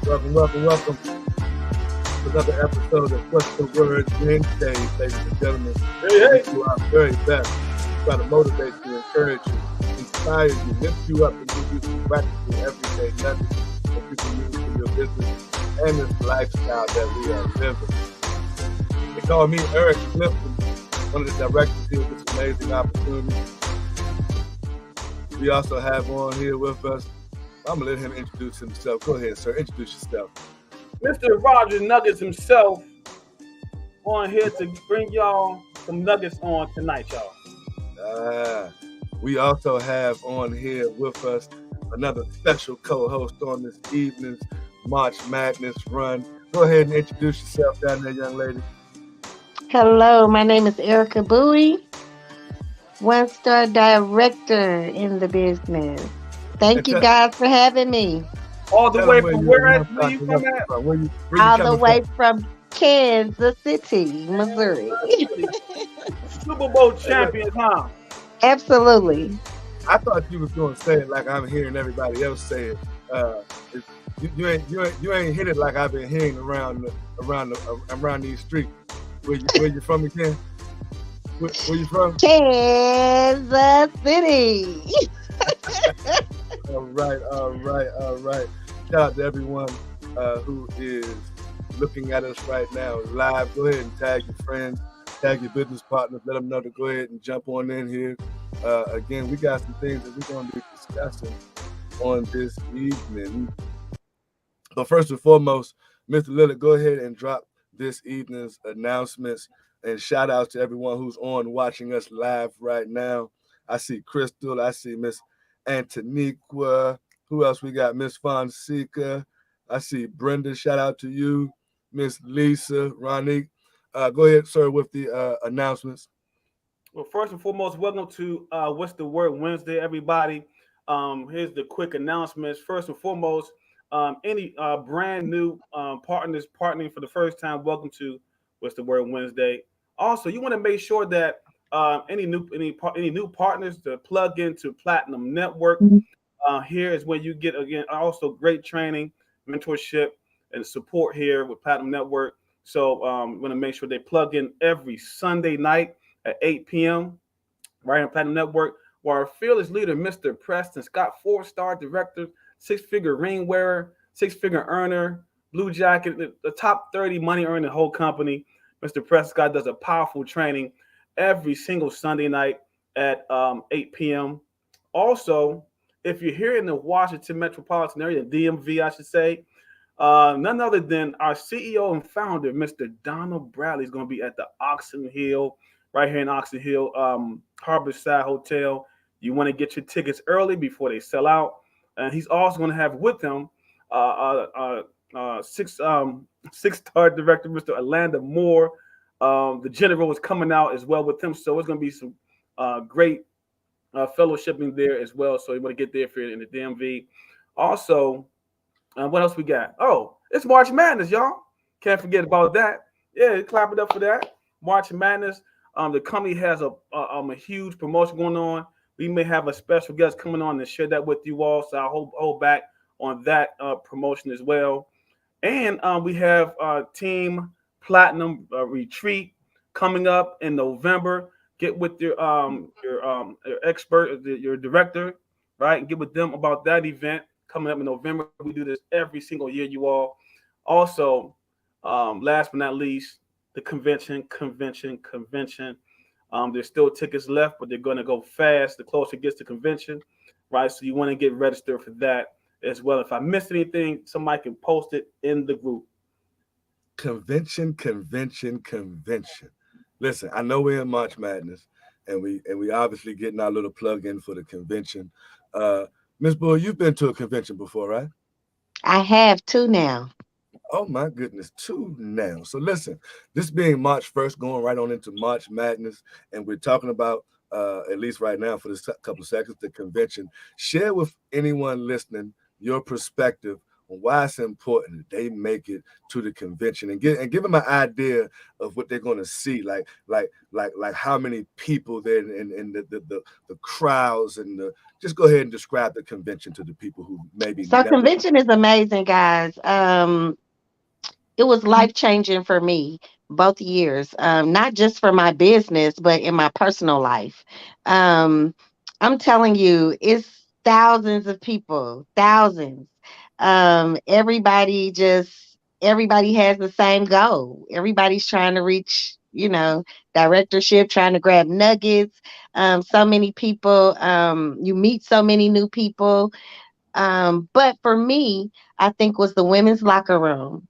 Welcome to another episode of What's the Word Wednesday, ladies and gentlemen. We do our very best to try to motivate you, encourage you, inspire you, lift you up, and give you some practical everyday nuggets that you can use in your business and this lifestyle that we are living. They call me Eric Clifton, one of the directors here with this amazing opportunity. We also have on here with us, I'm going to let him introduce himself. Go ahead, sir. Introduce yourself. Mr. Roger Nuggets himself on here to bring y'all some nuggets on tonight, y'all. We also have on here with us another special co-host on this evening's March Madness run. Go ahead and introduce yourself down there, young lady. Hello, my name is Erica Bowie, one-star director in the business. Thank you guys for having me. All the way from where you from at? All the way from Kansas City, Missouri. Super Bowl champions, huh? Absolutely. I thought you was going to say it like I'm hearing everybody else say it. You ain't hit it like I've been hearing around these streets. Where you from again? Where you from? Kansas City. All right. Shout out to everyone who is looking at us right now live. Go ahead and tag your friends, tag your business partners, let them know to go ahead and jump on in here. Again, we got some things that we're going to be discussing on this evening. But first and foremost, Mr. Lillard, go ahead and drop this evening's announcements and shout out to everyone who's on watching us live right now. I see Crystal, I see Miss Antoniqua. Who else we got? Miss Fonseca. I see Brenda. Shout out to you. Miss Lisa, Ronique. Go ahead, sir, with the announcements. Well, first and foremost, welcome to What's the Word Wednesday, everybody. Here's the quick announcements. First and foremost, any brand new partners partnering for the first time, welcome to What's the Word Wednesday. Also, you want to make sure that any new partners to plug into Platinum Network. Here is where you get, again, also great training, mentorship, and support here with Platinum Network. So we want to make sure they plug in every Sunday night at 8 p.m. right on Platinum Network, where our fearless leader, Mr. Preston Scott, 4-star director, 6-figure ring wearer, 6-figure earner, blue jacket, the top 30 money earning the whole company. Mr. Preston Scott does a powerful training every single Sunday night at 8 p.m. Also, if you're here in the Washington metropolitan area, the DMV, I should say, none other than our CEO and founder, Mr. Donald Bradley, is going to be at the Oxon Hill, right here in Oxon Hill, Harborside Hotel. You want to get your tickets early before they sell out. And he's also going to have with him six-star director, Mr. Orlando Moore. The general is coming out as well with him. So it's going to be some great fellowshipping there as well. So you want to get there if you're in the DMV. Also, what else we got? Oh, it's March Madness, y'all. Can't forget about that. Yeah, clap it up for that. March Madness. The company has a huge promotion going on. We may have a special guest coming on and share that with you all. So I'll hold back on that promotion as well. And we have Team Platinum Retreat coming up in November. Get with your expert, your director, right? And get with them about that event coming up in November. We do this every single year, you all. Also, last but not least, the convention. There's still tickets left, but they're going to go fast the closer it gets to convention, right? So you want to get registered for that as well. If I missed anything, somebody can post it in the group. Convention. Listen, I know we're in March Madness, and we obviously getting our little plug in for the convention. Ms. Bull, you've been to a convention before, right? I have 2 now. Oh my goodness, 2 now. So listen, this being March 1st, going right on into March Madness, and we're talking about, at least right now for this couple of seconds, the convention. Share with anyone listening your perspective on why it's important that they make it to the convention, and give them an idea of what they're going to see, like how many people there, and the crowds and just go ahead and describe the convention to the people who maybe So never. convention is amazing, guys. It was life changing for me both years, not just for my business, but in my personal life. Um, I'm telling you, it's thousands of people, thousands. Everybody has the same goal. Everybody's trying to reach, directorship, trying to grab nuggets. So many people, you meet so many new people. But for me, I think was the women's locker room,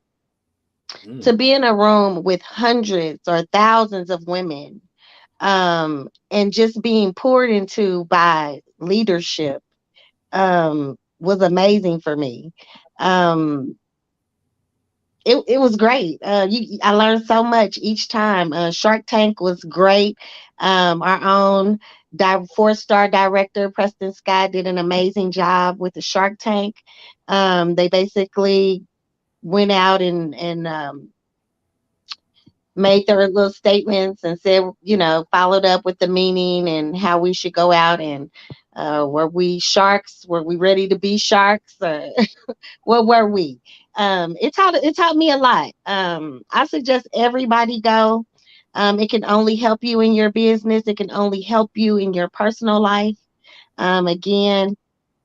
to be in a room with hundreds or thousands of women, and just being poured into by leadership, was amazing for me. Um, it was great. I learned so much each time. Shark Tank was great. Our own 4-star director Preston Scott did an amazing job with the Shark Tank. They basically went out and made their little statements and said, followed up with the meaning and how we should go out and, were we sharks? Were we ready to be sharks? What were we? It taught me a lot. I suggest everybody go. It can only help you in your business. It can only help you in your personal life. Again,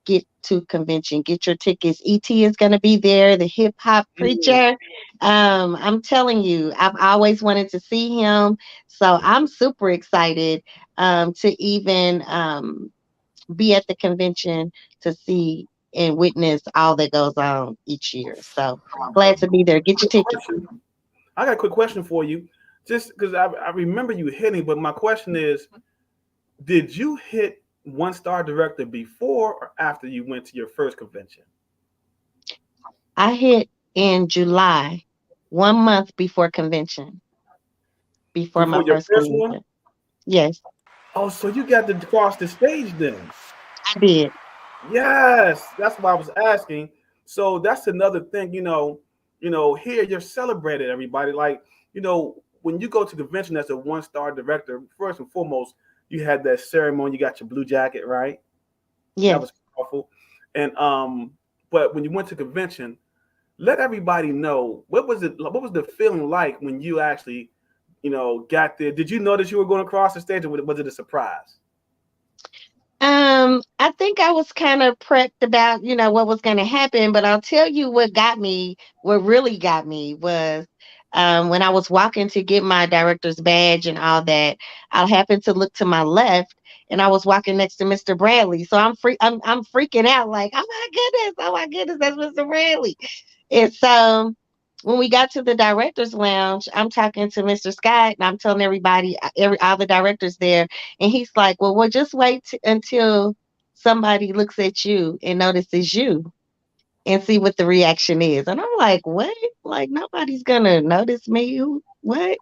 get to convention, get your tickets. ET is going to be there, the hip hop Yeah. preacher. I'm telling you, I've always wanted to see him. So I'm super excited, to even, be at the convention to see and witness all that goes on each year. So glad to be there. Get your Quick tickets. question. I got a quick question for you. Just because I remember you hitting, but my question is, did you hit one star director before or after you went to your first convention? I hit in July, 1 month before convention, before my Before your first first one? convention. Yes, Oh, so you got to cross the stage then. I did. Yes, that's why I was asking. So that's another thing, here you're celebrated, everybody. Like, when you go to convention as a one-star director, first and foremost, you had that ceremony, you got your blue jacket, right? That Yes. was powerful. And but when you went to convention, let everybody know what was the feeling like when you actually, got there. Did you know that you were going to cross the stage, or was it a surprise? I think I was kind of prepped about, what was going to happen, but I'll tell you what really got me was, when I was walking to get my director's badge and all that, I happened to look to my left and I was walking next to Mr. Bradley. So I'm freaking out like, oh my goodness, that's Mr. Bradley. And so when we got to the director's lounge, I'm talking to Mr. Scott and I'm telling everybody, all the directors there, and he's like, well, just wait until somebody looks at you and notices you and see what the reaction is. And I'm like, what? Like, nobody's going to notice me? What?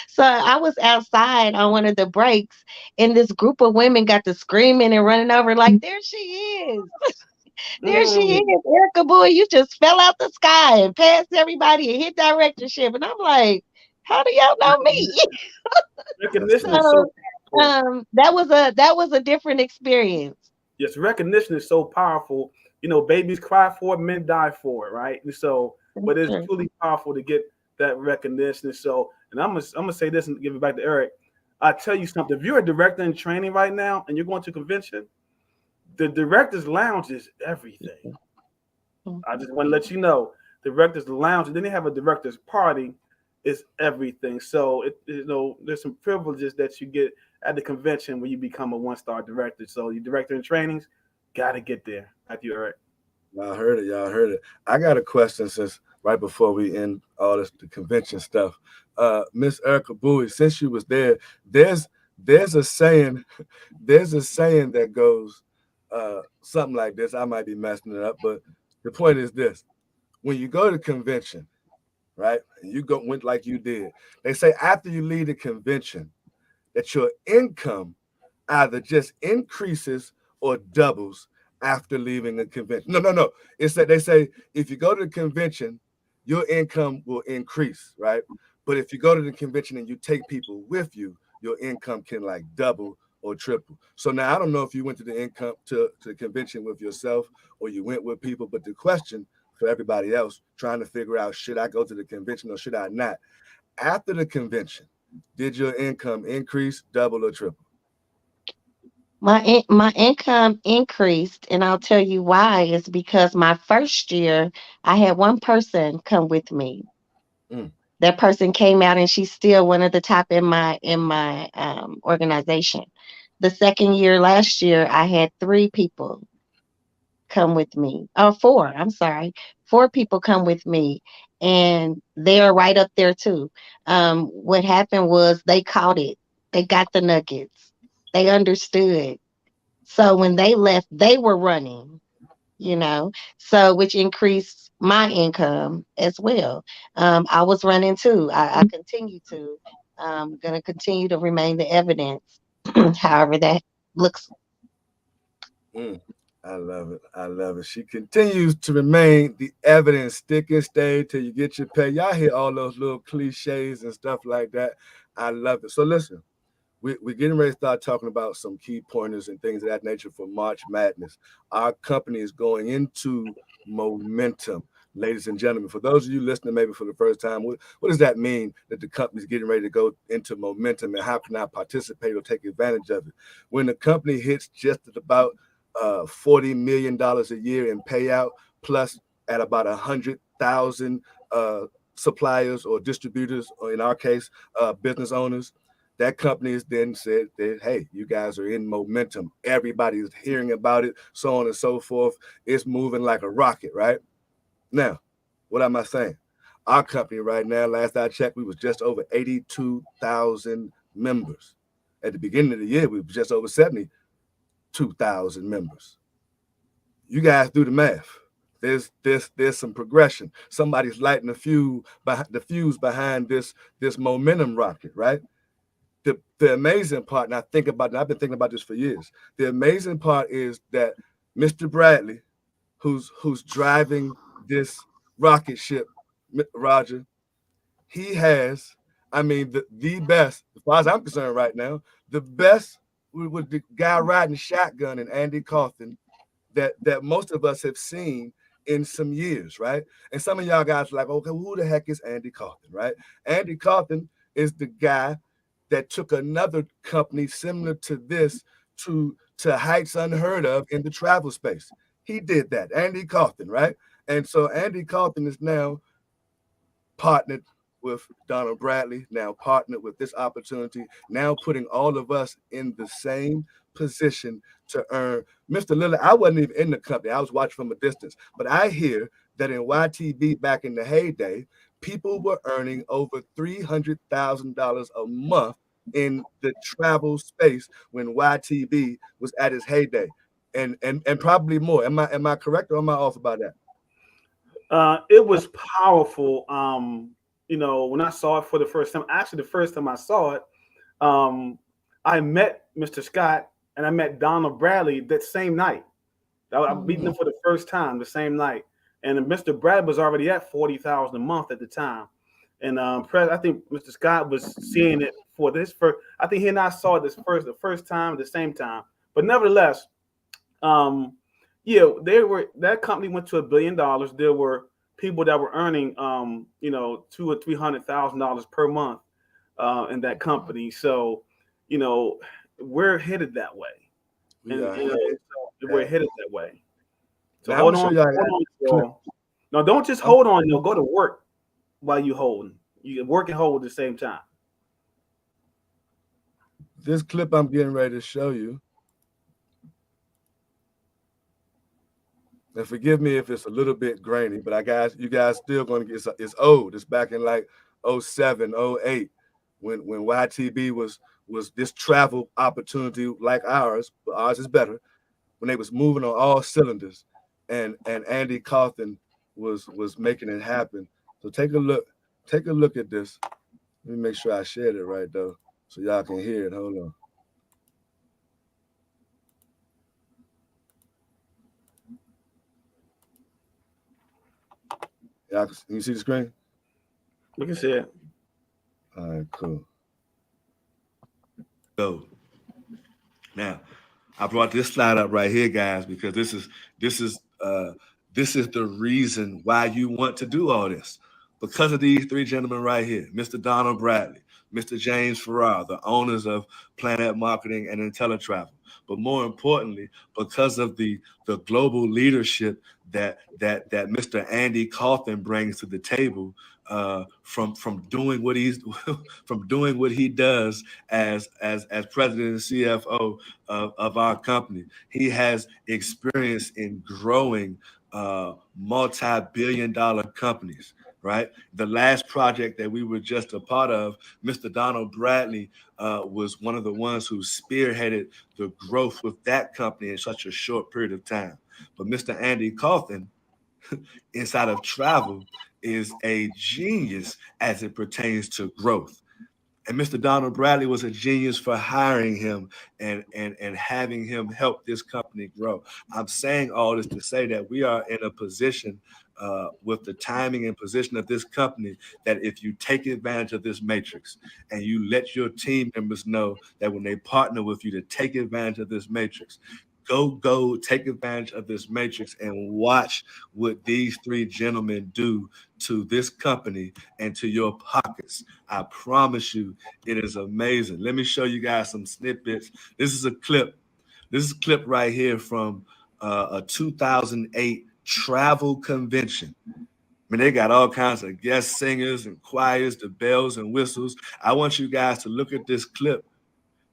So I was outside on one of the breaks, and this group of women got to screaming and running over, like, there she is. There she Mm, is. Erica Boy, you just fell out the sky and passed everybody and hit directorship. And I'm like, how do y'all know me? That's recognition is dope. so So powerful. that was a different experience. Yes, recognition is so powerful. Babies cry for it, men die for it, right? And so, but it's Sure. truly powerful to get that recognition. So, and I'm gonna say this and give it back to Eric. I tell you something. If you're a director in training right now and you're going to a convention, the director's lounge is everything. I just want to let you know, the director's lounge, and then they have a director's party, is everything. So there's some privileges that you get at the convention when you become a one-star director. So your director in trainings, gotta get there. At you, Eric. Y'all heard it. Y'all heard it. I got a question since right before we end all this the convention stuff. Miss Erica Bowie, since you was there, there's there's a saying, there's a saying that goes something like this. I might be messing it up, but the point is this: when you go to convention, right, and you went like you did, they say after you leave the convention that your income either just increases or doubles after leaving a convention. No, no, no. It's that they say if you go to the convention, your income will increase, right? But if you go to the convention and you take people with you, your income can like double or triple. So now I don't know if you went to the convention with yourself or you went with people, but the question for everybody else trying to figure out, should I go to the convention or should I not? After the convention, did your income increase, double, or triple? My income increased, and I'll tell you why. Is because my first year, I had one person come with me. Mm. That person came out, and she's still one of the top in my organization. The second year, last year, I had three people come with me. Oh, four. I'm sorry, four people come with me, and they're right up there too. What happened was they caught it. They got the nuggets. They understood. So when they left, they were running, you know, so which increased my income as well. I was running too. I continue to. I'm going to continue to remain the evidence, however that looks. Mm. I love it. I love it. She continues to remain the evidence, stick and stay till you get your pay. Y'all hear all those little cliches and stuff like that. I love it. So listen, we're getting ready to start talking about some key pointers and things of that nature for March Madness. Our company is going into momentum, ladies and gentlemen. For those of you listening, maybe for the first time, what does that mean that the company is getting ready to go into momentum, and how can I participate or take advantage of it? When the company hits just at about $40 million a year in payout, plus at about 100,000 suppliers or distributors, or in our case, business owners, that company has then said that, hey, you guys are in momentum. Everybody's hearing about it, so on and so forth. It's moving like a rocket, right? Now, what am I saying? Our company right now, last I checked, we was just over 82,000 members. At the beginning of the year, we were just over 72,000 members. You guys do the math. There's some progression. Somebody's lighting the fuse behind this momentum rocket, right? The amazing part, and I've been thinking about this for years. The amazing part is that Mr. Bradley, who's driving this rocket ship, Roger, he has, I mean, the best, as far as I'm concerned right now, the best with the guy riding shotgun and Andy Kaufman that most of us have seen in some years, right? And some of y'all guys are like, okay, who the heck is Andy Kaufman, right? Andy Kaufman is the guy that took another company similar to this to heights unheard of in the travel space. He did that, Andy Kaufman, right? And so Andy Kaufman is now partnered with Donald Bradley, now partnered with this opportunity, now putting all of us in the same position to earn. Mr. Lillard, I wasn't even in the company. I was watching from a distance. But I hear that in YTB back in the heyday, people were earning over $300,000 a month in the travel space when YTB was at its heyday. And probably more. Am I correct or am I off about that? It was powerful. When I saw it for the first time, actually the first time I saw it, I met Mr. Scott and I met Donald Bradley that same night. I meeting them for the first time the same night, and Mr. Bradley was already at 40,000 a month at the time, and I think Mr. Scott was seeing it for this first. I think he and I saw it the first time at the same time, but nevertheless, that company went to $1 billion. There were people that were earning, $200,000 or $300,000 per month in that company. So, we're headed that way, we're headed that way. So now, hold on, y'all. No, don't just hold on. Go to work while you holding. You can work and hold at the same time. This clip I'm getting ready to show you. And forgive me if it's a little bit grainy, but you guys still going to get it's old. It's back in like 07, 08, when YTB was this travel opportunity like ours, but ours is better, when they was moving on all cylinders, and Andy Kaufman was making it happen. So take a look at this. Let me make sure I shared it right though, so y'all can hear it. Hold on. Y'all, can you see the screen? We can see it. All right, cool. Go. Now, I brought this slide up right here, guys, because this is uh, this is the reason why you want to do all this. Because of these three gentlemen right here, Mr. Donald Bradley, Mr. James Farrar, the owners of Planet Marketing and IntelliTravel. But more importantly, because of the global leadership that Mr. Andy Kaufman brings to the table, from doing what he's from doing what he does as president and CFO of our company. He has experience in growing multi-billion-dollar companies. Right. The last project that we were just a part of, Mr. Donald Bradley was one of the ones who spearheaded the growth with that company in such a short period of time. But Mr. Andy Kaufman, inside of travel, is a genius as it pertains to growth. And Mr. Donald Bradley was a genius for hiring him and having him help this company grow. I'm saying all this to say that we are in a position with the timing and position of this company that if you take advantage of this matrix and you let your team members know that when they partner with you to take advantage of this matrix, go take advantage of this matrix and watch what these three gentlemen do to this company and to your pockets. I promise you, it is amazing. Let me show you guys some snippets. This is a clip. This is a clip right here from a 2008 travel convention. I mean, they got all kinds of guest singers and choirs, the bells and whistles. I want you guys to look at this clip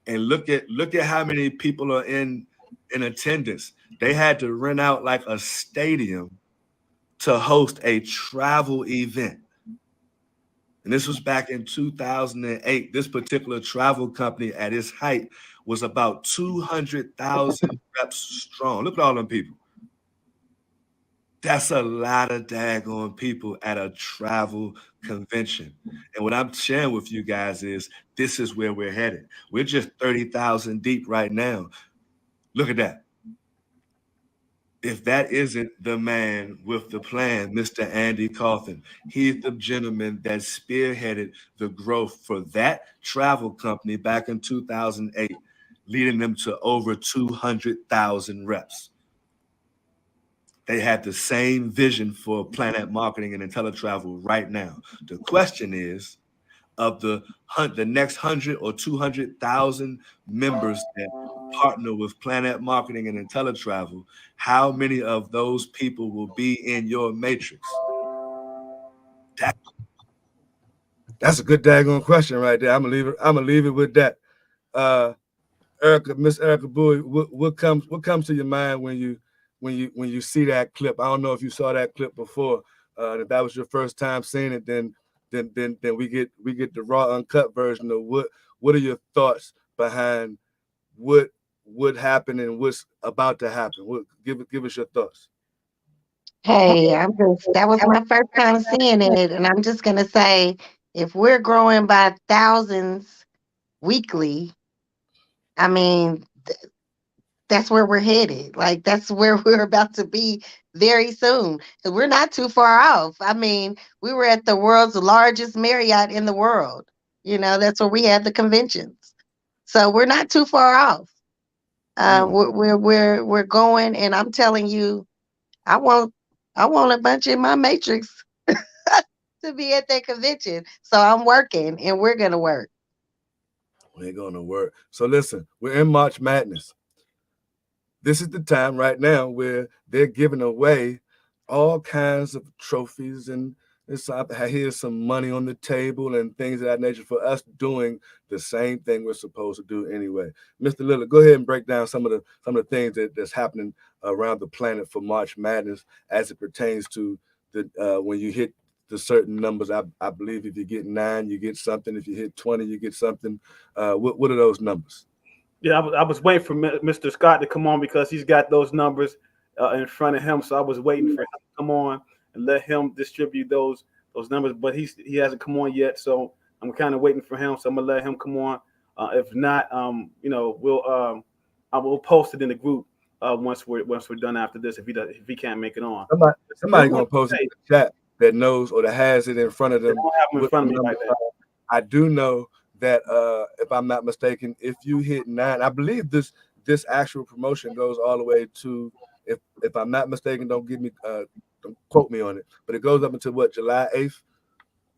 and look at how many people are in attendance. They had to rent out like a stadium to host a travel event. And this was back in 2008. This particular travel company at its height was about 200,000 reps strong. Look at all them people. That's a lot of daggone people at a travel convention. And what I'm sharing with you guys is this is where we're headed. We're just 30,000 deep right now. Look at that. If that isn't the man with the plan, Mr. Andy Kaufman, he's the gentleman that spearheaded the growth for that travel company back in 2008, leading them to over 200,000 reps. They had the same vision for Planet Marketing and IntelliTravel right now. The question is, of the next 100 or 200,000 members that partner with Planet Marketing and IntelliTravel, how many of those people will be in your matrix? That's a good daggone question right there. I'm gonna leave it with that. Erica, Miss Erica Bowie, what comes to your mind when you see that clip? I don't know if you saw that clip before. If that was your first time seeing it, then we get the raw uncut version of what are your thoughts behind what happened and what's about to happen. Give us your thoughts. Hey, that was my first time seeing it, and I'm just gonna say, if we're growing by thousands weekly, I mean, that's where we're headed. Like, that's where we're about to be very soon. And we're not too far off. I mean, we were at the world's largest Marriott in the world. That's where we had the conventions. So we're not too far off. We're going, and I'm telling you, I want a bunch in my matrix to be at that convention. So I'm working, and we're gonna work. We're gonna work. So listen, we're in March Madness. This is the time right now where they're giving away all kinds of trophies, and here's some money on the table and things of that nature for us doing the same thing we're supposed to do anyway. Mr. Lillard, go ahead and break down some of the things that's happening around the planet for March Madness as it pertains to the when you hit the certain numbers. I believe if you get 9, you get something. If you hit 20, you get something. What are those numbers? Yeah, I was waiting for Mr. Scott to come on because he's got those numbers in front of him. So I was waiting for him to come on and let him distribute those numbers. But he hasn't come on yet, so I'm kind of waiting for him. So I'm gonna let him come on. If not, I will post it in the group once we're done after this. If he can't make it on, somebody gonna post it in the chat that knows or that has it in front of them. I don't have them in front of me right now. I do know that if I'm not mistaken, if you hit 9, I believe this this actual promotion goes all the way to, if I'm not mistaken, don't quote me on it, but it goes up until what, July 8th,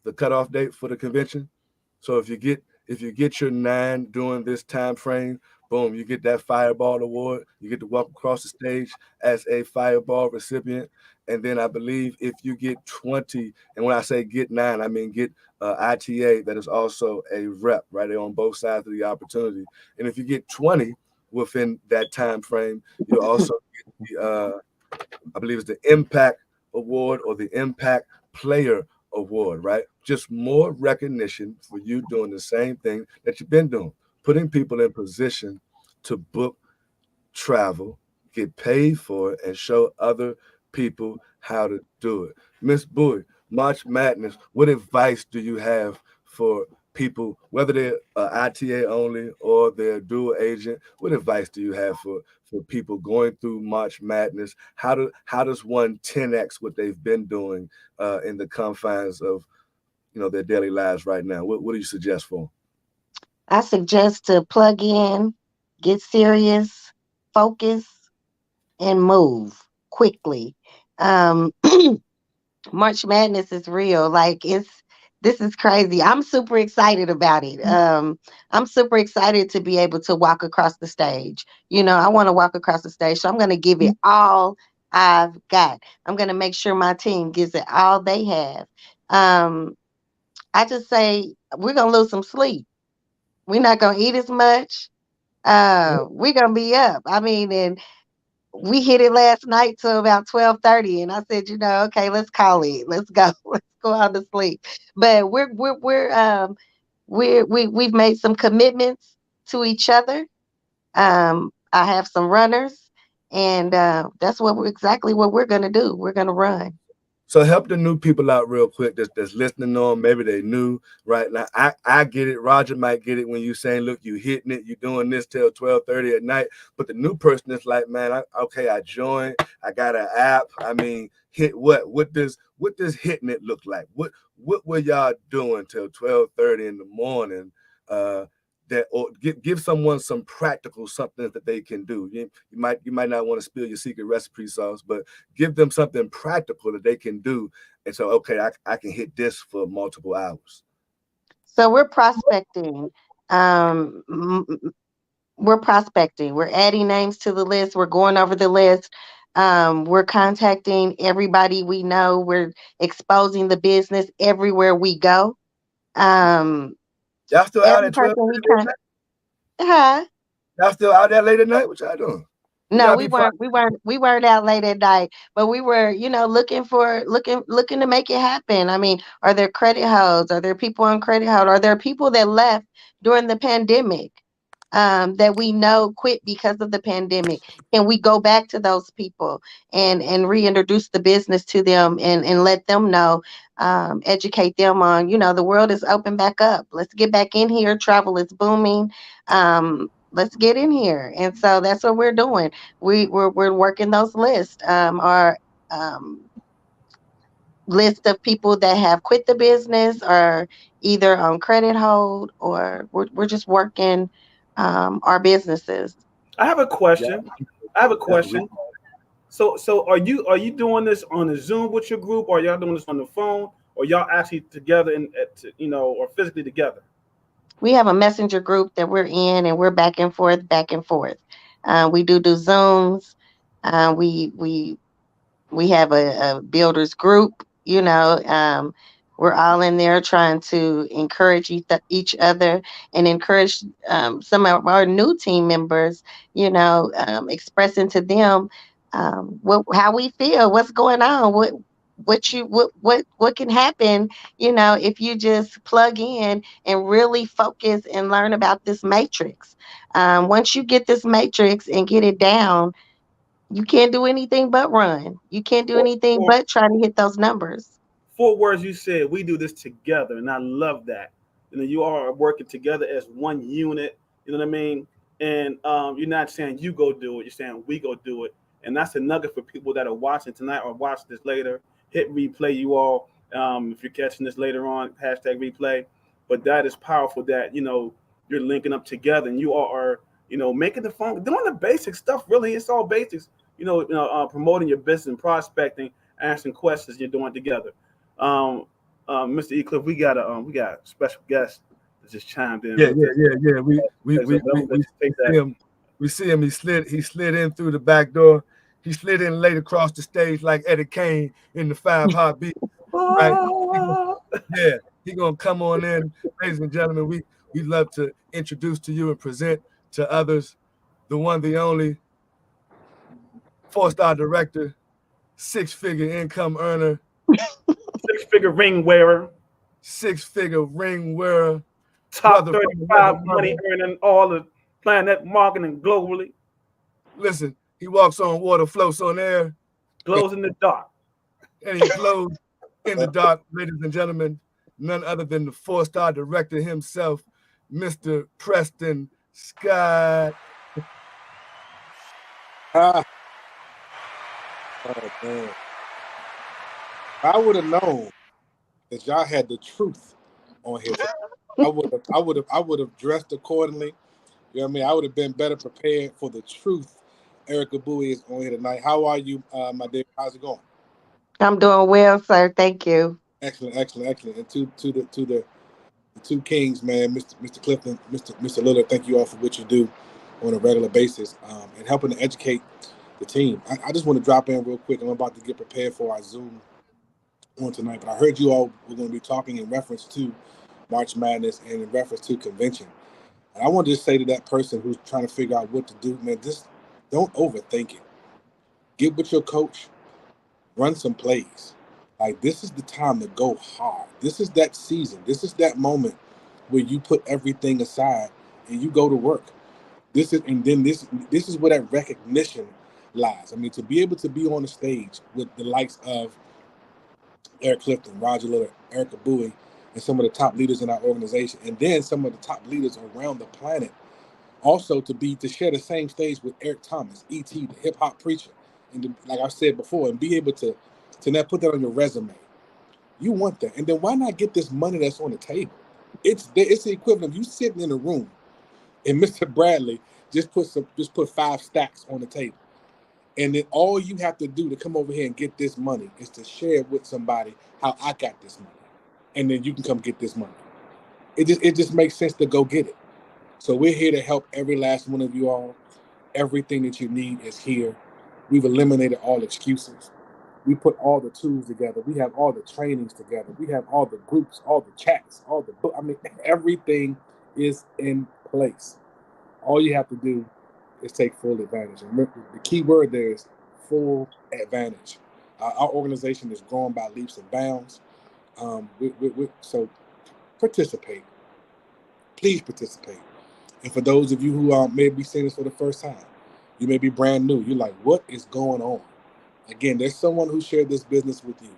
the cutoff date for the convention. So if you get your 9 during this time frame, boom, you get that Fireball Award. You get to walk across the stage as a Fireball recipient. And then I believe if you get 20, and when I say get 9, I mean get ITA that is also a rep right there on both sides of the opportunity. And if you get 20 within that time frame, you also get the I believe it's the Impact Award or the Impact Player Award, right? Just more recognition for you doing the same thing that you've been doing, putting people in position to book travel, get paid for it, and show other people how to do it. Miss Bowie, March Madness, what advice do you have for people, whether they're ITA only or they're dual agent? What advice do you have for people going through March Madness? How does one 10x what they've been doing in the confines of their daily lives right now? What do you suggest for them? I suggest to plug in, get serious, focus, and move quickly. Um, March Madness is real. Like this is crazy. I'm super excited about it. I'm super excited to be able to walk across the stage. I want to walk across the stage, so I'm going to give it all I've got. I'm going to make sure my team gives it all they have. Um, I just say we're going to lose some sleep. We're not going to eat as much. We're going to be up. I mean, and we hit it last night till about 12:30, and I said, okay, let's call it. Let's go. Let's go out to sleep. But we've made some commitments to each other. I have some runners, and that's exactly what we're gonna do. We're gonna run. So help the new people out real quick that's listening on. Maybe they new right now. I get it. Roger might get it when you saying, look, you hitting it, you doing this till 12:30 at night. But the new person is like, man, I joined. I got an app. I mean, hit what? What does hitting it look like? What were y'all doing till 12:30 in the morning? That or give someone some practical something that they can do. You might not want to spill your secret recipe sauce, but give them something practical that they can do. And so, okay, I can hit this for multiple hours. So we're prospecting. Um, we're prospecting. We're adding names to the list. We're going over the list. We're contacting everybody we know. We're exposing the business everywhere we go. Um, Y'all still out every at 12? person we con- huh? Y'all still out there late at night? What y'all doing? No, we weren't. We weren't out late at night, but we were, looking to make it happen. I mean, are there credit holds? Are there people on credit hold? Are there people that left during the pandemic that we know quit because of the pandemic? Can we go back to those people and reintroduce the business to them and let them know, educate them on, the world is open back up. Let's get back in here. Travel is booming. Let's get in here. And so that's what we're doing. We're working those lists. Our list of people that have quit the business or either on credit hold, or we're just working our businesses. I have a Yeah, question. I have a that's the question. So are you doing this on a Zoom with your group, or y'all doing this on the phone, or y'all actually together or physically together? We have a messenger group that we're in, and we're back and forth, back and forth. We do Zooms. We we have a builders group. We're all in there trying to encourage each other and encourage some of our new team members, expressing to them how we feel, what's going on, what can happen, if you just plug in and really focus and learn about this matrix. Once you get this matrix and get it down, you can't do anything but run. You can't do Four, anything four, but try to hit those numbers. four words you said. We do this together, and I love that. You all are working together as one unit. You know what I mean? And you're not saying you go do it. You're saying we go do it. And that's a nugget for people that are watching tonight or watch this later. Hit replay, you all. If you're catching this later on, hashtag replay. But that is powerful that you're linking up together, and you all are making the phone, doing the basic stuff. Really, it's all basics. Promoting your business and prospecting, answering questions. You're doing together. Mr. E. Cliff, we got a special guest that just chimed in. Yeah. We Take see that. him. We see him. He slid in through the back door. He slid in late across the stage like Eddie Kane in the 5 Heartbeats. Right? Yeah, he gonna come on in, ladies and gentlemen. We love to introduce to you and present to others the one, the only 4-star director, 6-figure income earner, 6-figure ring wearer, 6-figure ring wearer, top 35 money earning all the planet marketing globally. Listen, he walks on water, floats on air, glows in the dark, and he glows in the dark, ladies and gentlemen. None other than the 4-star director himself, Mr. Preston Scott. Oh, man. I would have known that y'all had the truth on here. I would have dressed accordingly. You know what I mean? I would have been better prepared for the truth. Erica Bowie is on here tonight. How are you, my dear? How's it going? I'm doing well, sir. Thank you. Excellent. And to the two kings, man, Mr. Clifton, Mr. Lillard, thank you all for what you do on a regular basis and helping to educate the team. I just want to drop in real quick. I'm about to get prepared for our Zoom on tonight, but I heard you all were going to be talking in reference to March Madness and in reference to convention. And I want to just say to that person who's trying to figure out what to do, man, just don't overthink it. Get with your coach, run some plays. Like, this is the time to go hard. This is that season. This is that moment where you put everything aside and you go to work. This is where that recognition lies. I mean, to be able to be on the stage with the likes of Eric Clifton, Roger Lillard, Erica Bowie, and some of the top leaders in our organization, and then some of the top leaders around the planet. Also to share the same stage with Eric Thomas, E.T., the hip hop preacher, and like I said before, and be able to now put that on your resume. You want that, and then why not get this money that's on the table? It's the equivalent of you sitting in a room, and Mr. Bradley just put 5 stacks on the table, and then all you have to do to come over here and get this money is to share with somebody how I got this money, and then you can come get this money. It just makes sense to go get it. So we're here to help every last one of you all. Everything that you need is here. We've eliminated all excuses. We put all the tools together. We have all the trainings together. We have all the groups, all the chats, all the book. I mean, everything is in place. All you have to do is take full advantage. And remember, the key word there is full advantage. Our organization is growing by leaps and bounds. So participate. Please participate. And for those of you who may be seeing this for the first time, you may be brand new. You're like, what is going on? Again, there's someone who shared this business with you.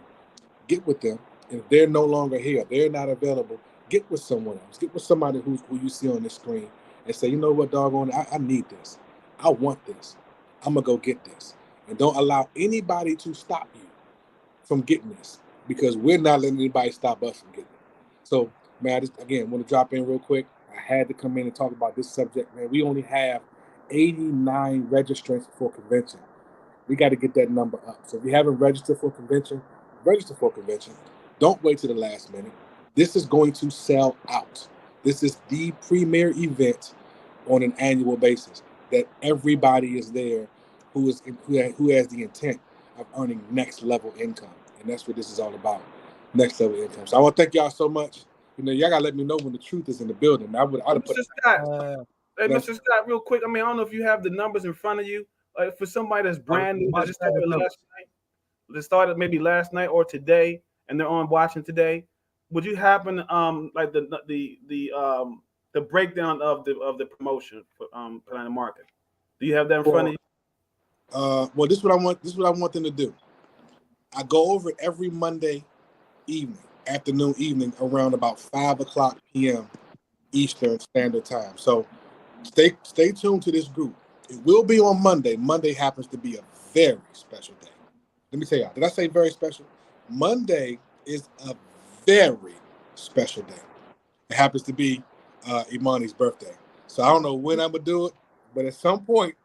Get with them. And if they're no longer here, they're not available, get with someone else. Get with somebody who you see on the screen and say, you know what, doggone, I need this. I want this. I'm going to go get this. And don't allow anybody to stop you from getting this, because we're not letting anybody stop us from getting it. So, man, I just, again, want to drop in real quick. I had to come in and talk about this subject, man. We only have 89 registrants for convention. We got to get that number up. So if you haven't registered for convention, register for convention. Don't wait till the last minute. This is going to sell out. This is the premier event on an annual basis that everybody is there who has the intent of earning next level income. And that's what this is all about, next level income. So I want to thank y'all so much. Y'all got to let me know when the truth is in the building. Mr. Scott, real quick. I mean, I don't know if you have the numbers in front of you. For somebody that's brand new, that started maybe last night or today, and they're on watching today, would you happen like the breakdown of the promotion for Planet Market? Do you have that in front of you? Well, this is what I want them to do. I go over it every Monday evening around about 5:00 p.m. Eastern Standard Time. So stay tuned to this group. It will be on Monday. Monday happens to be a very special day. Let me tell y'all, did I say very special? Monday is a very special day. It happens to be Imani's birthday. So I don't know when I'm going to do it. But at some point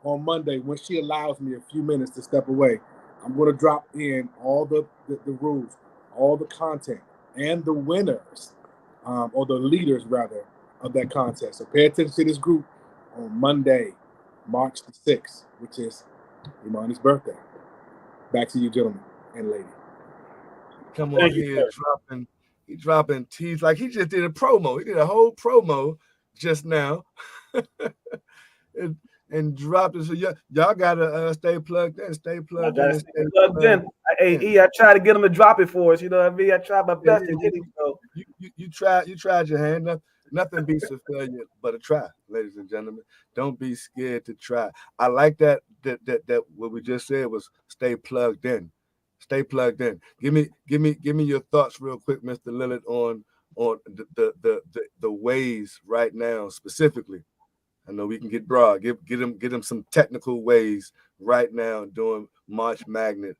on Monday, when she allows me a few minutes to step away, I'm going to drop in all the rules, all the content, and the winners, or the leaders, rather, of that contest. So pay attention to this group on Monday, March the 6th, which is Imani's birthday. Back to you, gentlemen and lady. Come on here, dropping teas like he just did a promo. He did a whole promo just now. and dropped it. So y'all gotta stay plugged in. Stay plugged in. Stay plugged in. Hey, E, I try to get him to drop it for us. You know what I mean? I tried my best to get him. So you tried your hand. Nothing beats a failure but a try, ladies and gentlemen. Don't be scared to try. I like that what we just said was stay plugged in. Stay plugged in. Give me your thoughts real quick, Mr. Lillard, on the ways right now specifically. I know we can get broad. Get them some technical ways right now doing March Madness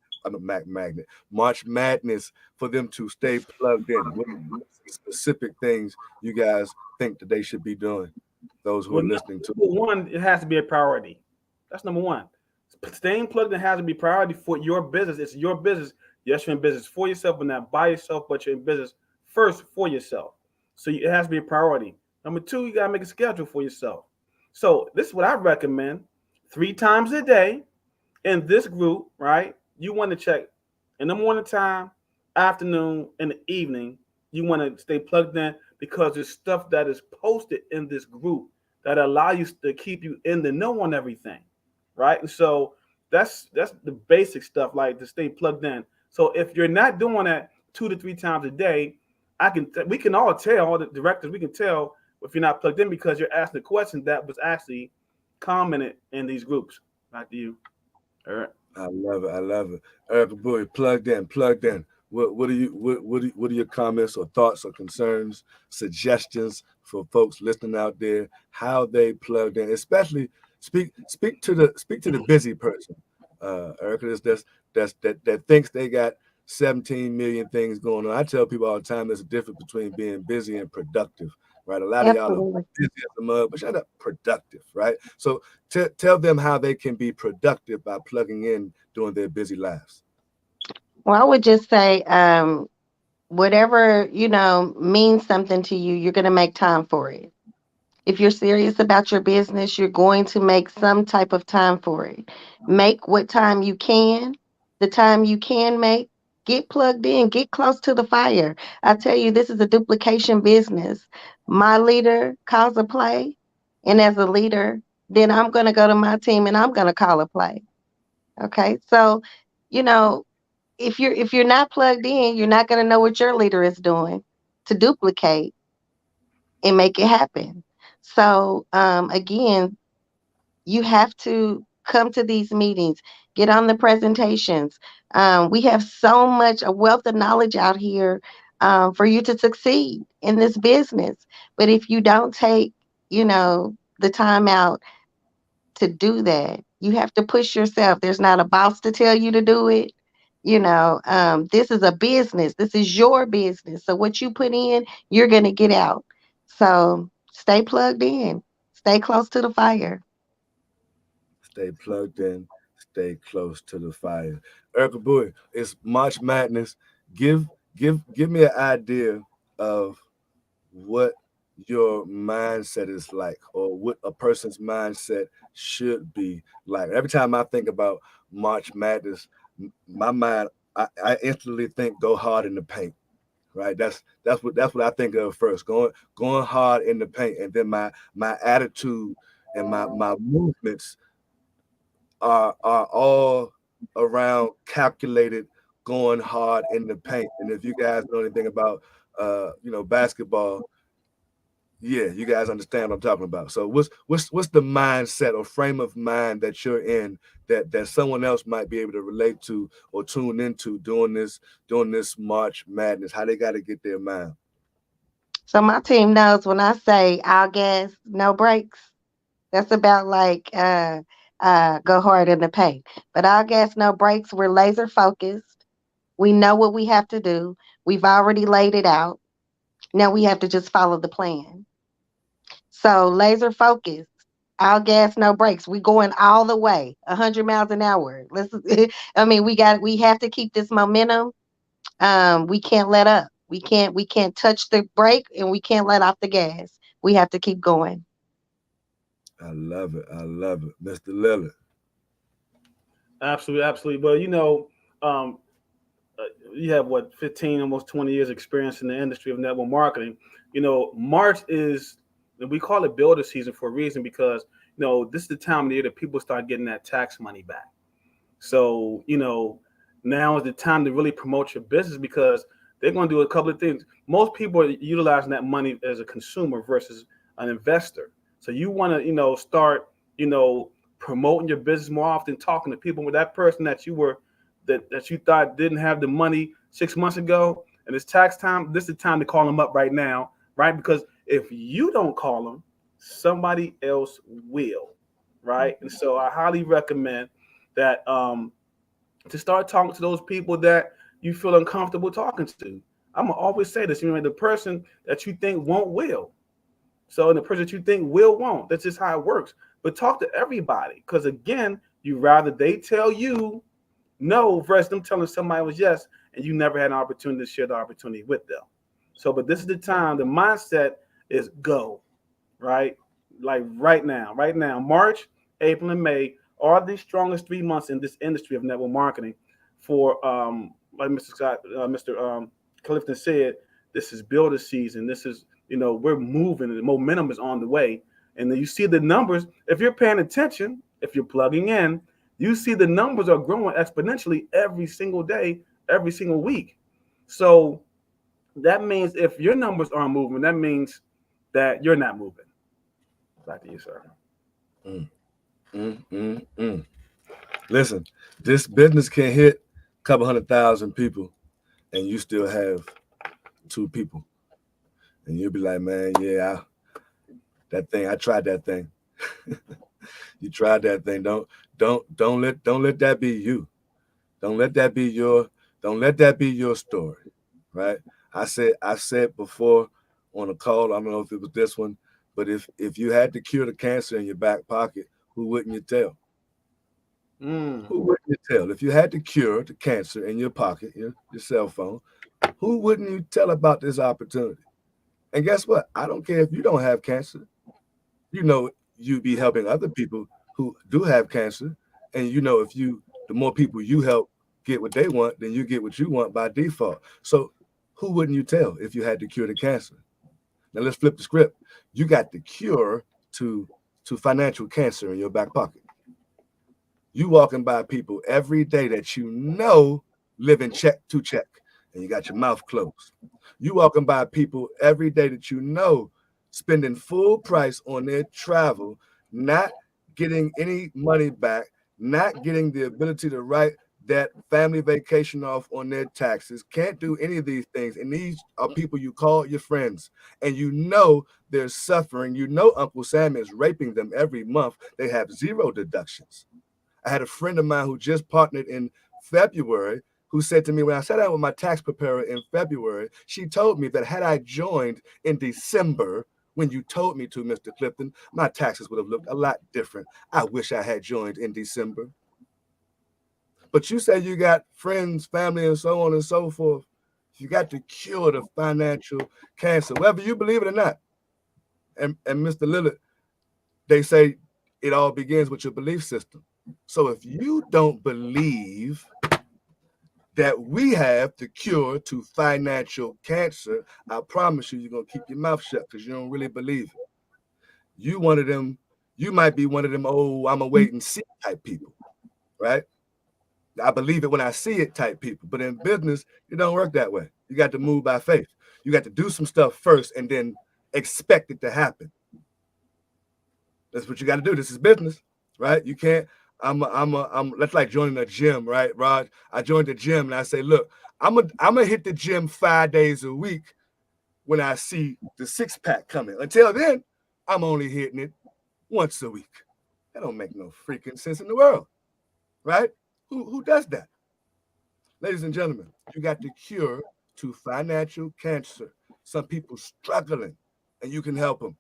for them to stay plugged in. What specific things you guys think that they should be doing? Those who are listening to. One, it has to be a priority. That's number one. Staying plugged in has to be priority for your business. It's your business. Yes, you're in business for yourself, but not by yourself, but you're in business first for yourself. So it has to be a priority. Number two, you got to make a schedule for yourself. So this is what I recommend: 3 times a day in this group, right? You want to check in the morning time, afternoon, and the evening. You want to stay plugged in because there's stuff that is posted in this group that allow you to keep you in the know on everything, right? And so that's the basic stuff, like to stay plugged in. So if you're not doing that 2 to 3 times a day, we can all tell, all the directors, we can tell if you're not plugged in because you're asking a question that was actually commented in these groups. Back to you, Eric. I love it. Eric Boy, plugged in. What are your comments or thoughts or concerns, suggestions for folks listening out there? How they plugged in, especially speak to the busy person. Eric that thinks they got 17 million things going on. I tell people all the time there's a difference between being busy and productive. Right, a lot of y'all are busy as the mud, but shut up, productive, right? So tell them how they can be productive by plugging in during their busy lives. Well, I would just say, whatever means something to you, you're going to make time for it. If you're serious about your business, you're going to make some type of time for it. Make what time you can, the time you can make. Get plugged in, get close to the fire. I tell you, this is a duplication business. My leader calls a play, and as a leader, then I'm going to go to my team and I'm going to call a play. Okay, so if you're not plugged in, you're not going to know what your leader is doing to duplicate and make it happen. So again, you have to come to these meetings, get on the presentations. We have so much, a wealth of knowledge out here for you to succeed in this business. But if you don't take, the time out to do that, you have to push yourself. There's not a boss to tell you to do it. This is a business. This is your business. So what you put in, you're going to get out. So stay plugged in, stay close to the fire. Stay plugged in, stay close to the fire. Erica Bowie, it's March Madness. Give me an idea of what your mindset is like, or what a person's mindset should be like. Every time I think about March Madness, my mind, I instantly think go hard in the paint. Right, that's what I think of first. Going hard in the paint, and then my attitude and my movements are all around calculated, going hard in the paint. And if you guys know anything about basketball, yeah, you guys understand what I'm talking about. So what's the mindset or frame of mind that you're in that someone else might be able to relate to or tune into during this March Madness? How they got to get their mind? So my team knows when I say all gas, no brakes, that's about like go hard in the paint. But all gas, no brakes, we're laser focused. We know what we have to do. We've already laid it out. Now we have to just follow the plan. So laser focused. All gas, no brakes. We going all the way, 100 miles an hour. Let's. I mean, we have to keep this momentum. We can't let up. We can't touch the brake, and we can't let off the gas. We have to keep going. I love it. I love it. Mr. Lillard. Absolutely, absolutely. Well, um, you have what 15, almost 20 years experience in the industry of network marketing. March is, and we call it builder season for a reason, because this is the time of the year that people start getting that tax money back. So now is the time to really promote your business, because they're going to do a couple of things. Most people are utilizing that money as a consumer versus an investor. So you want to start promoting your business more often, talking to people with that person that you thought didn't have the money 6 months ago, and it's tax time. This is the time to call them up right now, right? Because if you don't call them, somebody else will, right? And so I highly recommend that to start talking to those people that you feel uncomfortable talking to. I'm gonna always say this: the person that you think won't will. So, and the person that you think will won't. That's just how it works. But talk to everybody, because again, you rather they tell you no versus them telling somebody was yes, and you never had an opportunity to share the opportunity with them. So, but this is the time. The mindset is go, right? Like right now, March, April, and May are the strongest 3 months in this industry of network marketing. For like Mr. Scott, Mr. Clifton said, this is builder season. This is we're moving, and the momentum is on the way. And then you see the numbers. If you're paying attention, if you're plugging in, you see the numbers are growing exponentially every single day, every single week. So that means if your numbers aren't moving, that means that you're not moving. Back to you, sir. Mm, mm, mm, mm. Listen, this business can hit a couple 100,000 people, and you still have 2 people, and you'll be like, man, yeah, I tried that thing. You tried that thing. Don't let that be you. Don't let that be your story, right? I said before on a call, I don't know if it was this one, but if you had to cure the cancer in your back pocket, who wouldn't you tell? Who wouldn't you tell? If you had to cure the cancer in your pocket, your cell phone, who wouldn't you tell about this opportunity? And guess what? I don't care if you don't have cancer. You'd be helping other people who do have cancer. And the more people you help get what they want, then you get what you want by default. So who wouldn't you tell if you had to cure the cancer? Now let's flip the script. You got the cure to financial cancer in your back pocket. You walking by people every day that live in check to check, and you got your mouth closed. You walking by people every day that spending full price on their travel, not getting any money back, not getting the ability to write that family vacation off on their taxes, can't do any of these things. And these are people you call your friends, and they're suffering. Uncle Sam is raping them every month. They have 0 deductions. I had a friend of mine who just partnered in February who said to me, when I sat down with my tax preparer in February, she told me that had I joined in December, when you told me to, Mr. Clifton, my taxes would have looked a lot different. I wish I had joined in December. But you say you got friends, family, and so on and so forth. You got to cure the financial cancer, whether you believe it or not. And Mr. Lillard, they say it all begins with your belief system. So if you don't believe that we have the cure to financial cancer, I promise you're going to keep your mouth shut because you don't really believe it. You might be one of them, I'm a wait and see type people, right? I believe it when I see it type people. But in business, it don't work that way. You got to move by faith. You got to do some stuff first and then expect it to happen. That's what you got to do. This is business, right? You can't. That's like joining a gym, right, Rod? I joined the gym and I say, look, I'm gonna hit the gym 5 days a week when I see the 6-pack coming. Until then, I'm only hitting it once a week. That don't make no freaking sense in the world, right? Who does that? Ladies and gentlemen, you got the cure to financial cancer. Some people struggling, and you can help them,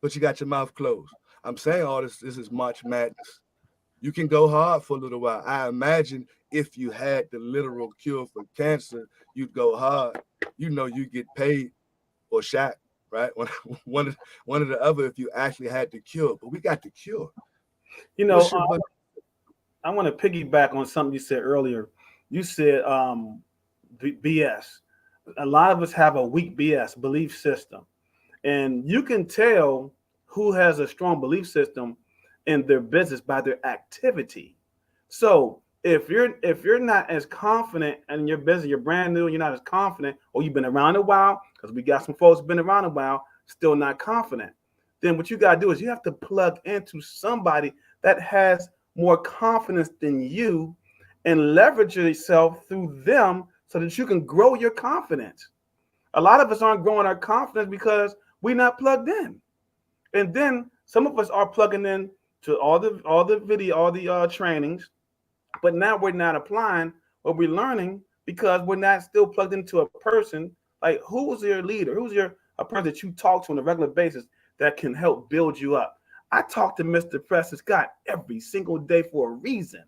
but you got your mouth closed. I'm saying all this is March Madness. You can go hard for a little while. I imagine if you had the literal cure for cancer, you'd go hard. You know, you get paid or shot, right? One of the other if you actually had the cure. But we got the cure. You know, I want to piggyback on something you said earlier. You said BS. A lot of us have a weak BS, belief system. And you can tell who has a strong belief system in their business by their activity. So if you're not as confident in your business, you're brand new, and you're not as confident, or you've been around a while, because we got some folks who've been around a while, still not confident, then what you got to do is you have to plug into somebody that has more confidence than you and leverage yourself through them so that you can grow your confidence. A lot of us aren't growing our confidence because we're not plugged in. And then some of us are plugging in to all the video, all the trainings, but now we're not applying what we're learning because we're not still plugged into a person. Like, who's your leader? Who's a person that you talk to on a regular basis that can help build you up? I talk to Mr. Preston Scott every single day for a reason,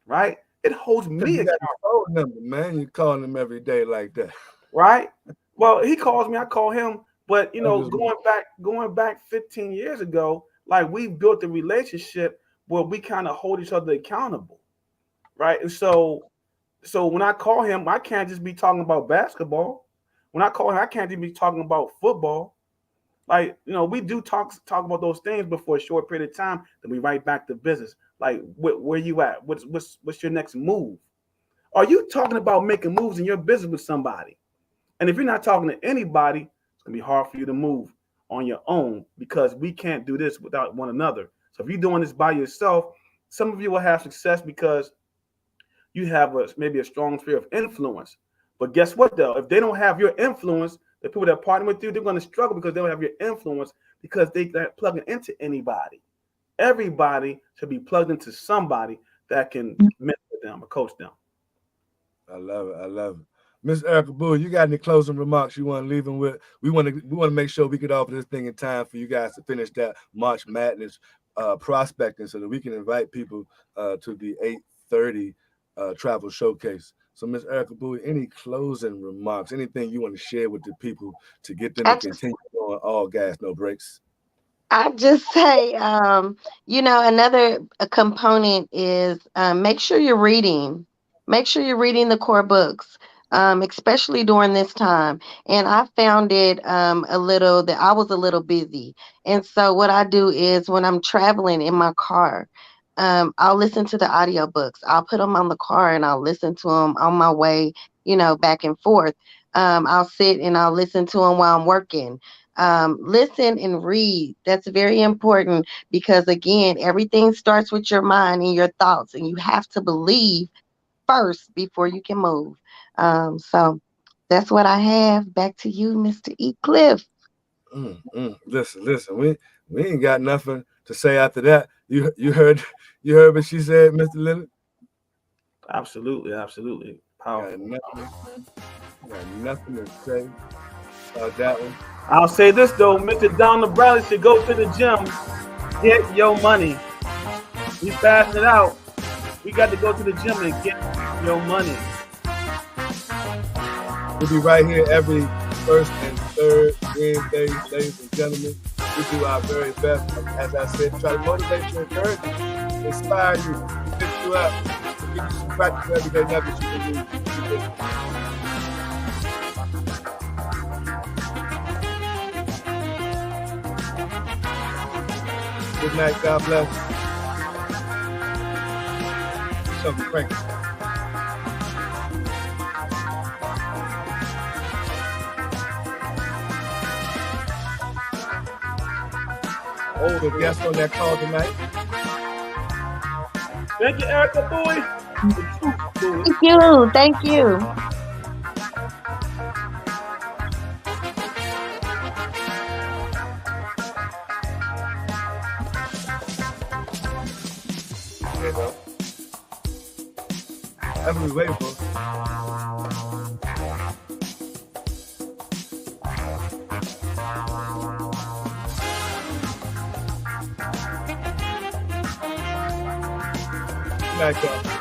right? It holds me accountable. Number, man, you calling him every day like that, right? Well, he calls me, I call him. But you know, going back 15 years ago, like, we built a relationship where we kind of hold each other accountable, right? And so when I call him, I can't just be talking about basketball. When I call him, I can't even be talking about football. Like, you know, we do talk about those things, but for a short period of time, then we right back to business. Like, where you at? What's your next move? Are you talking about making moves in your business with somebody? And if you're not talking to anybody, it's gonna be hard for you to move on your own, because we can't do this without one another. So if you're doing this by yourself, some of you will have success because you have maybe a strong sphere of influence. But guess what, though? If they don't have your influence, the people that partner with you, they're going to struggle because they don't have your influence, because they're not plugging into anybody. Everybody should be plugged into somebody that can mentor them or coach them. I love it. I love it. Miss Erica Bowie, you got any closing remarks you want to leave them with? We want to make sure we get off this thing in time for you guys to finish that March Madness prospecting, so that we can invite people to the 8:30 travel showcase. So, Miss Erica Bowie, any closing remarks? Anything you want to share with the people to get them to continue going all gas, no brakes? I just say, you know, another component is make sure you're reading. Make sure you're reading the core books, especially during this time. And I found it that I was a little busy. And so what I do is when I'm traveling in my car, I'll listen to the audiobooks. I'll put them on the car and I'll listen to them on my way, you know, back and forth. I'll sit and I'll listen to them while I'm working. Listen and read. That's very important, because again, everything starts with your mind and your thoughts, and you have to believe first before you can move. So that's what I have. Back to you, Mr. E. Cliff. Listen, we ain't got nothing to say after that. You heard what she said, Mr. Lillard? Absolutely. Powerful. Got nothing to say about that one. I'll say this though, Mr. Donald Bradley should go to the gym, get your money. He's passing it out. We got to go to the gym and get your money. We'll be right here every first and third Wednesdays, ladies and gentlemen. We do our very best, as I said, try to motivate you, encourage you, inspire you, lift you up, give you some practical everyday nuggets you can use. Good night, God bless. Something cranky. Oh, the guest on that call tonight. Thank you, Erica Bowie. Thank you. That's what we waiting for. Good night, y'all.